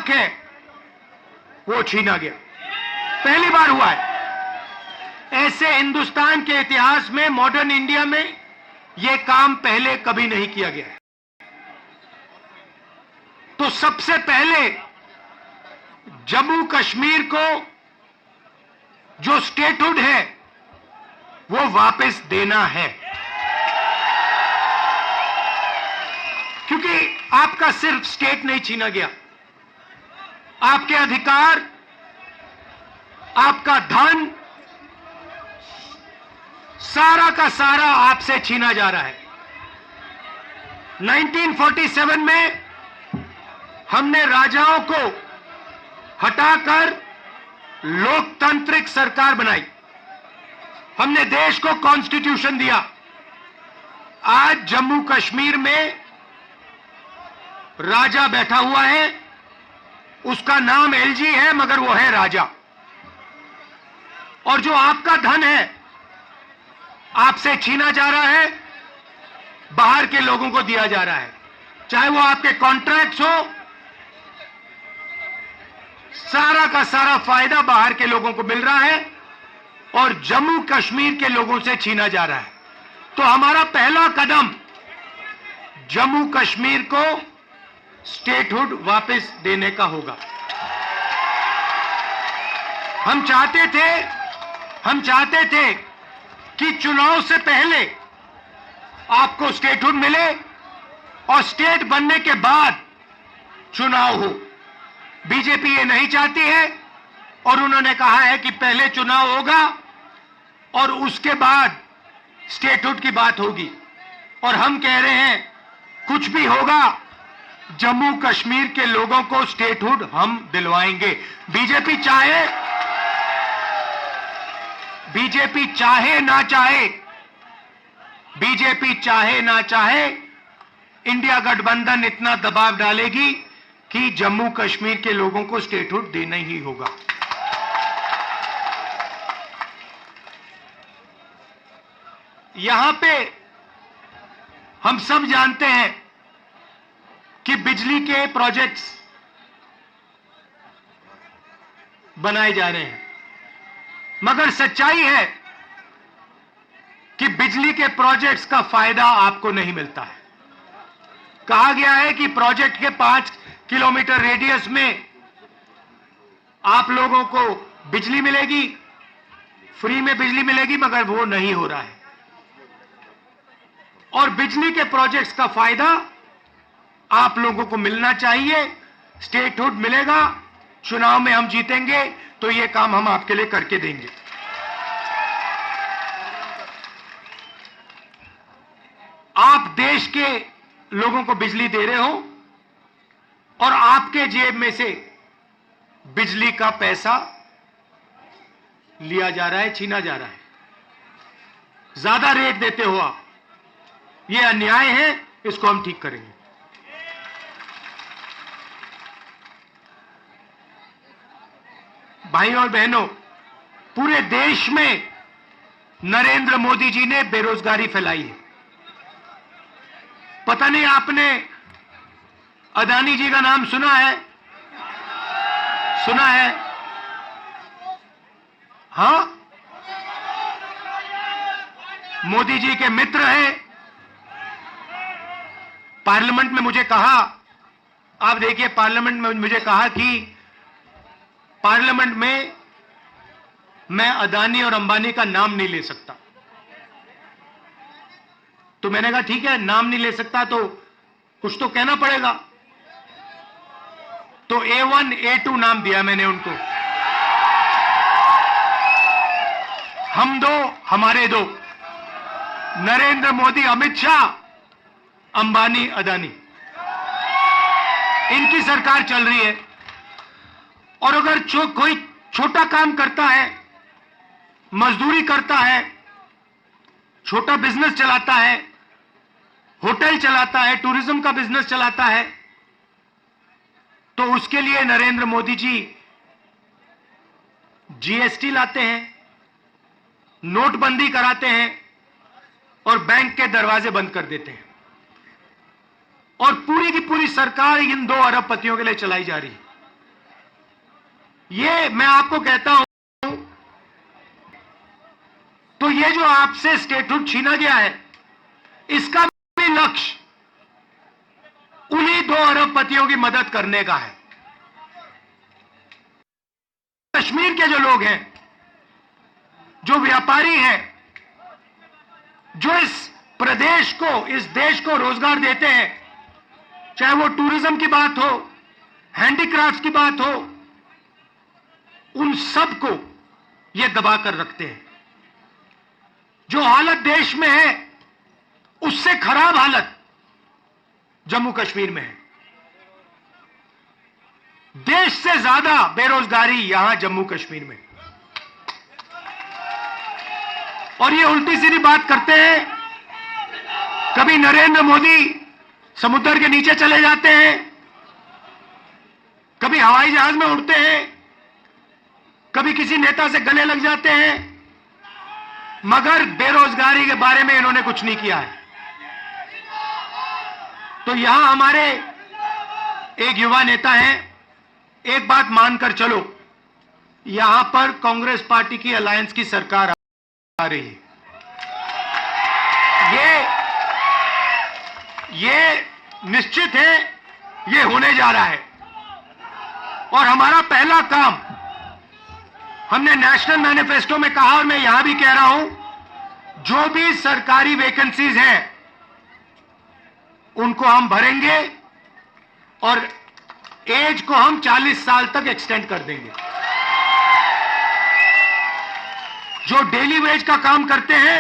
हक है वो छीना गया। पहली बार हुआ है ऐसे, हिंदुस्तान के इतिहास में, मॉडर्न इंडिया में यह काम पहले कभी नहीं किया गया है। तो सबसे पहले जम्मू कश्मीर को जो स्टेटहुड है वो वापस देना है, क्योंकि आपका सिर्फ स्टेट नहीं छीना गया, आपके अधिकार, आपका धन, सारा का सारा आपसे छीना जा रहा है। 1947 में हमने राजाओं को हटाकर लोकतांत्रिक सरकार बनाई, हमने देश को कॉन्स्टिट्यूशन दिया। आज जम्मू कश्मीर में राजा बैठा हुआ है, उसका नाम एलजी है मगर वो है राजा। और जो आपका धन है आपसे छीना जा रहा है, बाहर के लोगों को दिया जा रहा है, चाहे वो आपके कॉन्ट्रैक्ट्स हो, सारा का सारा फायदा बाहर के लोगों को मिल रहा है और जम्मू कश्मीर के लोगों से छीना जा रहा है। तो हमारा पहला कदम जम्मू कश्मीर को स्टेटहुड वापस देने का होगा। हम चाहते थे कि चुनाव से पहले आपको स्टेटहुड मिले और स्टेट बनने के बाद चुनाव हो। बीजेपी ये नहीं चाहती है और उन्होंने कहा है कि पहले चुनाव होगा और उसके बाद स्टेटहुड की बात होगी। और हम कह रहे हैं कुछ भी होगा, जम्मू कश्मीर के लोगों को स्टेटहुड हम दिलवाएंगे। बीजेपी चाहे ना चाहे, इंडिया गठबंधन इतना दबाव डालेगी कि जम्मू कश्मीर के लोगों को स्टेटहुड देना ही होगा। यहां पे हम सब जानते हैं कि बिजली के प्रोजेक्ट्स बनाए जा रहे हैं, मगर सच्चाई है कि बिजली के प्रोजेक्ट्स का फायदा आपको नहीं मिलता है। कहा गया है कि प्रोजेक्ट के 5 किलोमीटर रेडियस में आप लोगों को बिजली मिलेगी, फ्री में बिजली मिलेगी, मगर वो नहीं हो रहा है। और बिजली के प्रोजेक्ट्स का फायदा आप लोगों को मिलना चाहिए। स्टेटहुड मिलेगा, चुनाव में हम जीतेंगे तो ये काम हम आपके लिए करके देंगे। आप देश के लोगों को बिजली दे रहे हो और आपके जेब में से बिजली का पैसा लिया जा रहा है, छीना जा रहा है, ज्यादा रेट देते हो आप। ये अन्याय है, इसको हम ठीक करेंगे। भाई और बहनों, पूरे देश में नरेंद्र मोदी जी ने बेरोजगारी फैलाई है। पता नहीं आपने अदानी जी का नाम सुना है? सुना है? हां, मोदी जी के मित्र हैं। पार्लियामेंट में मुझे कहा, आप देखिए, पार्लियामेंट में मुझे कहा कि पार्लियामेंट में मैं अदानी और अंबानी का नाम नहीं ले सकता। तो मैंने कहा ठीक है, नाम नहीं ले सकता तो कुछ तो कहना पड़ेगा। तो A1 A2 नाम दिया मैंने उनको। हम दो, हमारे दो, नरेंद्र मोदी, अमित शाह, अंबानी, अदानी, इनकी सरकार चल रही है। और अगर कोई छोटा काम करता है, मजदूरी करता है, छोटा बिजनेस चलाता है, होटल चलाता है, टूरिज्म का बिजनेस चलाता है, तो उसके लिए नरेंद्र मोदी जी जीएसटी लाते हैं, नोटबंदी कराते हैं और बैंक के दरवाजे बंद कर देते हैं। और पूरी की पूरी सरकार इन 2 अरबपतियों के लिए चलाई जा रही है। ये मैं आपको कहता हूं, तो ये जो आपसे स्टेटहुड छीना गया है, इसका भी लक्ष्य उन्हीं 2 अरबपतियों की मदद करने का है। कश्मीर के जो लोग हैं, जो व्यापारी हैं, जो इस प्रदेश को, इस देश को रोजगार देते हैं, चाहे वो टूरिज्म की बात हो, हैंडीक्राफ्ट की बात हो, उन सबको ये दबा कर रखते हैं। जो हालत देश में है, उससे खराब हालत जम्मू कश्मीर में है। देश से ज्यादा बेरोजगारी यहां जम्मू कश्मीर में। और ये उल्टी सीधी बात करते हैं। कभी नरेंद्र मोदी समुद्र के नीचे चले जाते हैं, कभी हवाई जहाज में उड़ते हैं, कभी किसी नेता से गले लग जाते हैं, मगर बेरोजगारी के बारे में इन्होंने कुछ नहीं किया है। तो यहां हमारे एक युवा नेता हैं, एक बात मानकर चलो, यहां पर कांग्रेस पार्टी की अलायंस की सरकार आ रही है। ये निश्चित है, ये होने जा रहा है। और हमारा पहला काम, हमने नेशनल मैनिफेस्टो में कहा और मैं यहां भी कह रहा हूं, जो भी सरकारी वैकेंसीज हैं उनको हम भरेंगे और एज को हम 40 साल तक एक्सटेंड कर देंगे। जो डेली वेज का काम करते हैं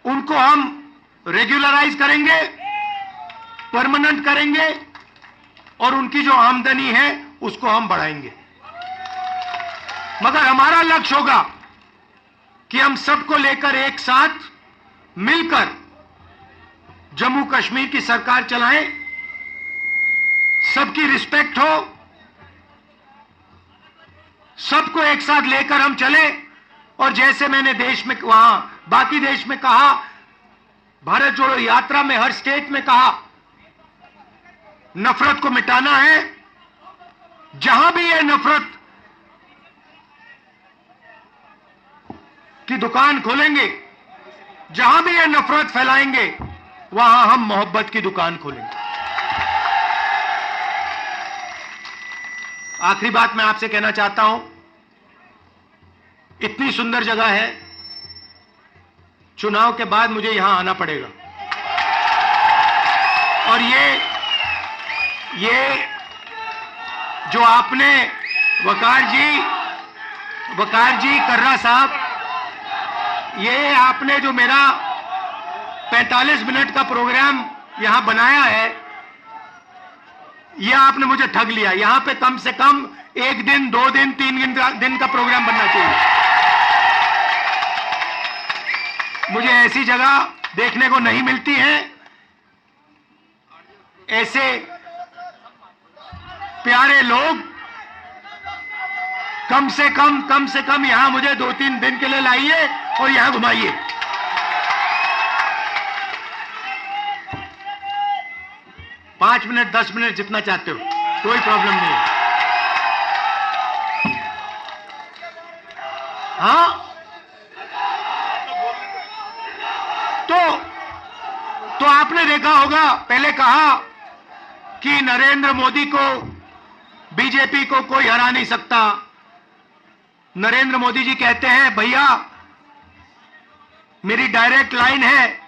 उनको हम रेगुलराइज करेंगे, परमानेंट करेंगे और उनकी जो आमदनी है उसको हम बढ़ाएंगे। मगर हमारा लक्ष्य होगा कि हम सबको लेकर एक साथ मिलकर जम्मू कश्मीर की सरकार चलाएं, सबकी रिस्पेक्ट हो, सबको एक साथ लेकर हम चलें। और जैसे मैंने देश में, वहां बाकी देश में कहा, भारत जोड़ो यात्रा में हर स्टेट में कहा, नफरत को मिटाना है। जहां भी ये नफरत की दुकान खोलेंगे, जहां भी ये नफरत फैलाएंगे, वहां हम मोहब्बत की दुकान खोलेंगे। आखिरी बात मैं आपसे कहना चाहता हूं, इतनी सुंदर जगह है, चुनाव के बाद मुझे यहां आना पड़ेगा। और ये जो आपने वकार जी कर्रा साहब, ये आपने जो मेरा 45 मिनट का प्रोग्राम यहां बनाया है, यह आपने मुझे ठग लिया। यहां पे कम से कम 1 दिन, 2 दिन, 3 दिन का प्रोग्राम बनना चाहिए। मुझे ऐसी जगह देखने को नहीं मिलती है। ऐसे प्यारे लोग, कम से कम यहां मुझे 2-3 दिन के लिए लाइए और यहां घुमाइए। पांच मिनट, 10 मिनट, जितना चाहते हो, कोई प्रॉब्लम नहीं है। हाँ, तो आपने देखा होगा, पहले कहा कि नरेंद्र मोदी को, बीजेपी को कोई हरा नहीं सकता। नरेंद्र मोदी जी कहते हैं, भैया मेरी डायरेक्ट लाइन है,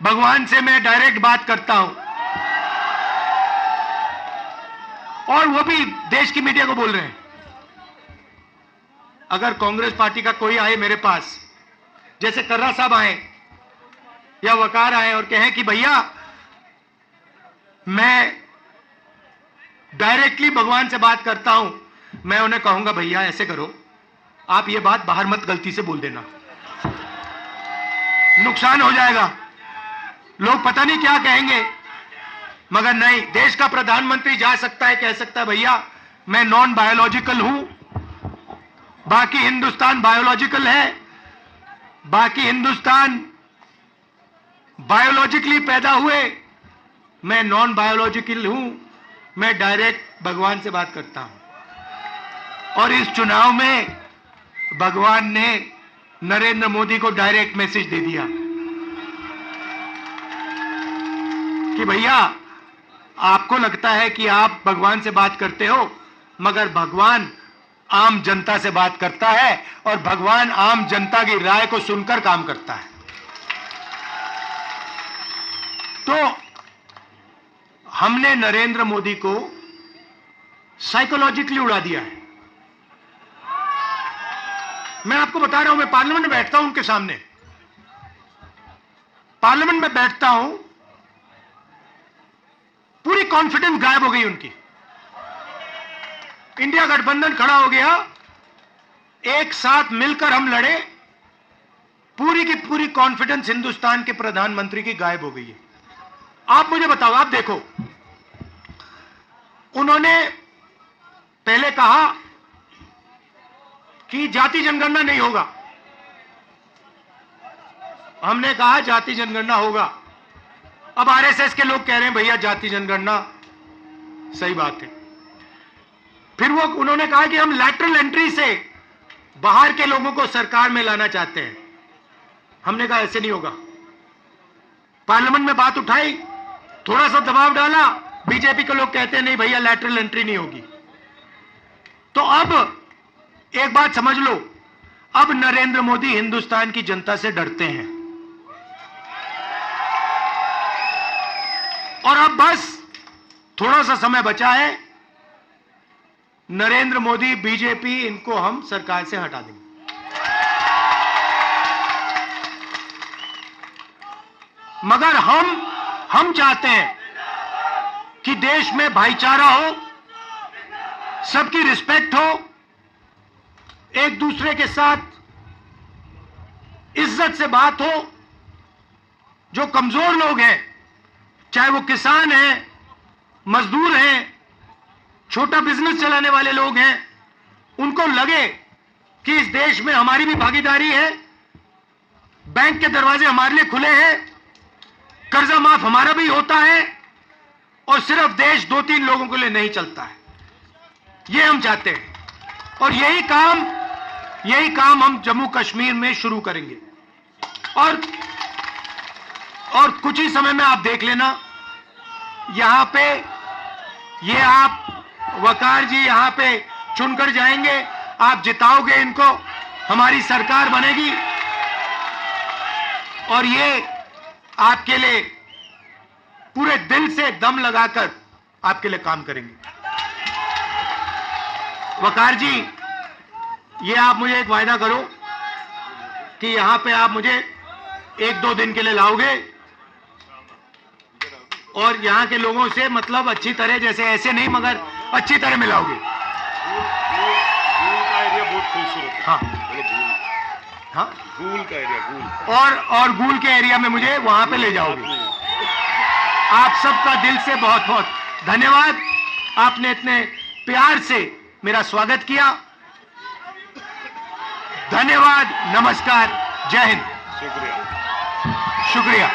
भगवान से मैं डायरेक्ट बात करता हूं। और वो भी देश की मीडिया को बोल रहे हैं। अगर कांग्रेस पार्टी का कोई आए मेरे पास, जैसे कर्रा साहब आए या वकार आए और कहें कि भैया मैं डायरेक्टली भगवान से बात करता हूं, मैं उन्हें कहूंगा, भैया ऐसे करो, आप ये बात बाहर मत गलती से बोल देना, नुकसान हो जाएगा, लोग पता नहीं क्या कहेंगे। मगर नहीं, देश का प्रधानमंत्री जा सकता है, कह सकता है, भैया मैं नॉन बायोलॉजिकल हूं, बाकी हिंदुस्तान बायोलॉजिकल है, बाकी हिंदुस्तान बायोलॉजिकली पैदा हुए, मैं नॉन बायोलॉजिकल हूं, मैं डायरेक्ट भगवान से बात करता हूं। और इस चुनाव में भगवान ने नरेंद्र मोदी को डायरेक्ट मैसेज दे दिया कि भैया, आपको लगता है कि आप भगवान से बात करते हो, मगर भगवान आम जनता से बात करता है और भगवान आम जनता की राय को सुनकर काम करता है। तो हमने नरेंद्र मोदी को साइकोलॉजिकली उड़ा दिया है। मैं आपको बता रहा हूं, मैं पार्लियामेंट में बैठता हूं, उनके सामने पार्लियामेंट में बैठता हूं, पूरी कॉन्फिडेंस गायब हो गई उनकी। इंडिया गठबंधन खड़ा हो गया, एक साथ मिलकर हम लड़े, पूरी की पूरी कॉन्फिडेंस हिंदुस्तान के प्रधानमंत्री की गायब हो गई है। आप मुझे बताओ, आप देखो, उन्होंने पहले कहा कि जाति जनगणना नहीं होगा, हमने कहा जाति जनगणना होगा। अब आरएसएस के लोग कह रहे हैं भैया जाति जनगणना सही बात है। फिर वो उन्होंने कहा कि हम लैटरल एंट्री से बाहर के लोगों को सरकार में लाना चाहते हैं, हमने कहा ऐसे नहीं होगा। पार्लियामेंट में बात उठाई, थोड़ा सा दबाव डाला, बीजेपी के लोग कहते हैं नहीं भैया लैटरल एंट्री नहीं होगी। तो अब एक बात समझ लो, अब नरेंद्र मोदी हिंदुस्तान की जनता से डरते हैं और अब बस थोड़ा सा समय बचा है, नरेंद्र मोदी, बीजेपी, इनको हम सरकार से हटा देंगे। मगर हम चाहते हैं कि देश में भाईचारा हो, सबकी रिस्पेक्ट हो, एक दूसरे के साथ इज्जत से बात हो। जो कमजोर लोग हैं, चाहे वो किसान हैं, मजदूर हैं, छोटा बिजनेस चलाने वाले लोग हैं, उनको लगे कि इस देश में हमारी भी भागीदारी है, बैंक के दरवाजे हमारे लिए खुले हैं, कर्जा माफ हमारा भी होता है और सिर्फ देश 2-3 लोगों के लिए नहीं चलता है। ये हम चाहते हैं और यही काम हम जम्मू कश्मीर में शुरू करेंगे। और कुछ ही समय में आप देख लेना, यहां पे ये आप वकार जी यहां पे चुनकर जाएंगे, आप जिताओगे इनको, हमारी सरकार बनेगी और ये आपके लिए पूरे दिल से दम लगाकर आपके लिए काम करेंगे। वकार जी, ये आप मुझे एक वायदा करो कि यहां पे आप मुझे 1-2 दिन के लिए लाओगे और यहां के लोगों से मतलब अच्छी तरह, जैसे ऐसे नहीं मगर अच्छी तरह मिलाओगे। गूल का एरिया बहुत खूबसूरत है। हाँ हाँ, गूल का एरिया, गूल और गूल के एरिया में मुझे वहां पे ले जाओगे। आप सबका दिल से बहुत बहुत धन्यवाद, आपने इतने प्यार से मेरा स्वागत किया। धन्यवाद, नमस्कार, जय हिंद, शुक्रिया। शुक्रिया।